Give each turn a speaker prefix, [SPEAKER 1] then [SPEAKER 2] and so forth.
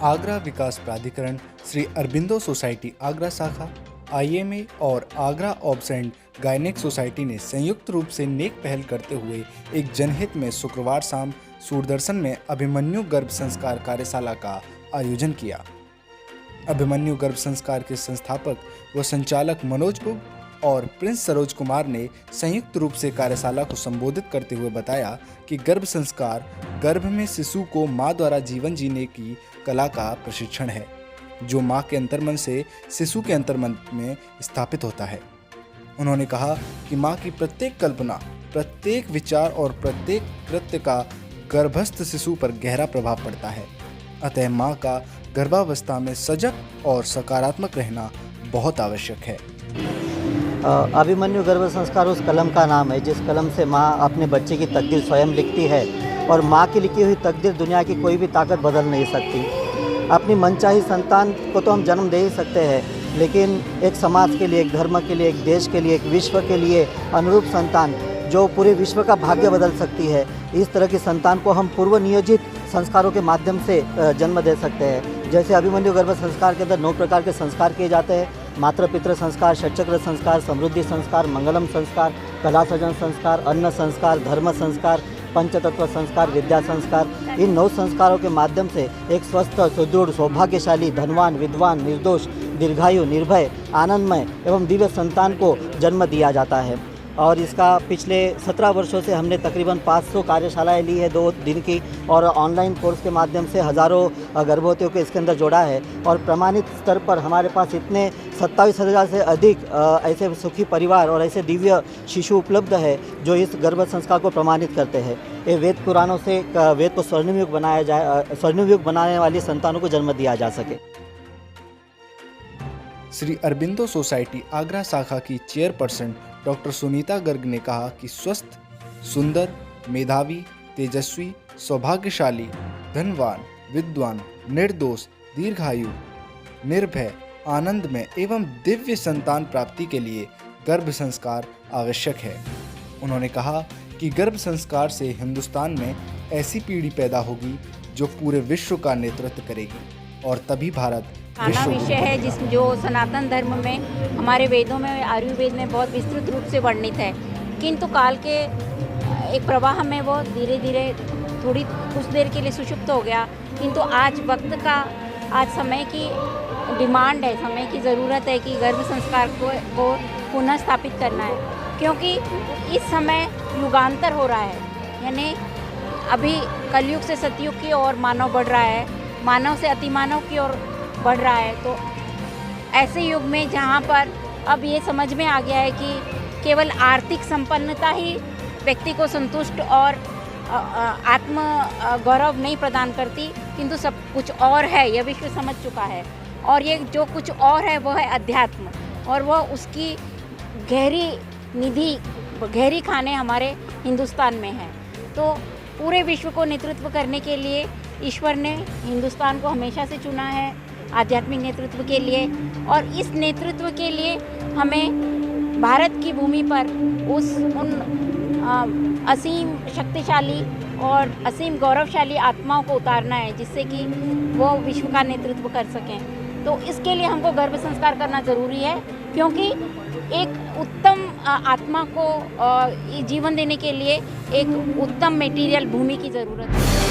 [SPEAKER 1] आगरा विकास प्राधिकरण, श्री अरबिंदो सोसाइटी आगरा शाखा, IMA और Agra obs and gynaec society ने संयुक्त रूप से नेक पहल करते हुए एक जनहित में शुक्रवार शाम सूरदर्शन में अभिमन्यु गर्भ संस्कार कार्यशाला का आयोजन किया। अभिमन्यु गर्भ संस्कार के संस्थापक व संचालक मनोज बुग और प्रिंस सरोज कुमार ने संयुक्त रूप से कार्यशाला को संबोधित करते हुए बताया कि गर्भ संस्कार गर्भ में शिशु को मां द्वारा जीवन जीने की कला का प्रशिक्षण है, जो मां के अंतर्मन से शिशु के अंतर्मन में स्थापित होता है। उन्होंने कहा कि मां की प्रत्येक कल्पना, प्रत्येक विचार और प्रत्येक कृत्य का गर्भस्थ शिशु पर गहरा प्रभाव पड़ता है। अतः मां का गर्भावस्था में सजग और सकारात्मक रहना बहुत आवश्यक है।
[SPEAKER 2] अभिमन्यु गर्भ संस्कार उस कलम का नाम है जिस कलम से माँ अपने बच्चे की तकदीर स्वयं लिखती है, और माँ की लिखी हुई तकदीर दुनिया की कोई भी ताकत बदल नहीं सकती। अपनी मनचाही संतान को तो हम जन्म दे ही सकते हैं, लेकिन एक समाज के लिए, एक धर्म के लिए, एक देश के लिए, एक विश्व के लिए अनुरूप संतान जो पूरे विश्व का भाग्य बदल सकती है, इस तरह की संतान को हम पूर्व नियोजित संस्कारों के माध्यम से जन्म दे सकते हैं। जैसे अभिमन्यु गर्भ संस्कार के अंदर 9 प्रकार के संस्कार किए जाते हैं: मातृ पितृ संस्कार, षटचक्र संस्कार, समृद्धि संस्कार, मंगलम संस्कार, कला सृजन संस्कार, अन्न संस्कार, धर्म संस्कार, पंचतत्व संस्कार, विद्या संस्कार। इन 9 संस्कारों के माध्यम से एक स्वस्थ, सुदृढ़, सौभाग्यशाली, धनवान, विद्वान, निर्दोष, दीर्घायु, निर्भय, आनंदमय एवं दिव्य संतान को जन्म दिया जाता है। और इसका पिछले 17 वर्षों से हमने तकरीबन 500 कार्यशालाएं ली है 2 दिन की, और ऑनलाइन कोर्स के माध्यम से हज़ारों गर्भवतियों को इसके अंदर जोड़ा है। और प्रमाणित स्तर पर हमारे पास इतने 27,000 से अधिक ऐसे सुखी परिवार और ऐसे दिव्य शिशु उपलब्ध है जो इस गर्भ संस्कार को प्रमाणित करते हैं। ये वेद पुराणों से वेद को स्वर्णयुग बनाने वाली संतानों को जन्म दिया जा सके।
[SPEAKER 1] श्री अरबिंदो सोसाइटी आगरा शाखा की चेयरपर्सन डॉक्टर सुनीता गर्ग ने कहा कि स्वस्थ, सुंदर, मेधावी, तेजस्वी, सौभाग्यशाली, धनवान, विद्वान, निर्दोष, दीर्घायु, निर्भय, आनंदमय एवं दिव्य संतान प्राप्ति के लिए गर्भ संस्कार आवश्यक है। उन्होंने कहा कि गर्भ संस्कार से हिंदुस्तान में ऐसी पीढ़ी पैदा होगी जो पूरे विश्व का नेतृत्व करेगी, और तभी भारत
[SPEAKER 3] खाना विषय है जो सनातन धर्म में, हमारे वेदों में, आयुर्वेद में बहुत विस्तृत रूप से वर्णित है। किंतु काल के एक प्रवाह में वो धीरे धीरे कुछ देर के लिए सुषुप्त हो गया। किंतु आज वक्त का, आज समय की डिमांड है, समय की ज़रूरत है कि गर्भ संस्कार को पुनः स्थापित करना है, क्योंकि इस समय युगांतर हो रहा है। यानी अभी कलयुग से सतयुग की ओर मानव बढ़ रहा है, मानव से अतिमानव की ओर बढ़ रहा है। तो ऐसे युग में जहाँ पर अब ये समझ में आ गया है कि केवल आर्थिक संपन्नता ही व्यक्ति को संतुष्ट और आत्म गौरव नहीं प्रदान करती, किंतु सब कुछ और है, यह विश्व समझ चुका है। और ये जो कुछ और है वो है अध्यात्म, और वह उसकी गहरी निधि, गहरी खाने हमारे हिंदुस्तान में है। तो पूरे विश्व को नेतृत्व करने के लिए ईश्वर ने हिंदुस्तान को हमेशा से चुना है आध्यात्मिक नेतृत्व के लिए, और इस नेतृत्व के लिए हमें भारत की भूमि पर उन असीम शक्तिशाली और असीम गौरवशाली आत्माओं को उतारना है, जिससे कि वो विश्व का नेतृत्व कर सकें। तो इसके लिए हमको गर्भ संस्कार करना ज़रूरी है, क्योंकि एक उत्तम आत्मा को जीवन देने के लिए एक उत्तम मेटीरियल भूमि की ज़रूरत है।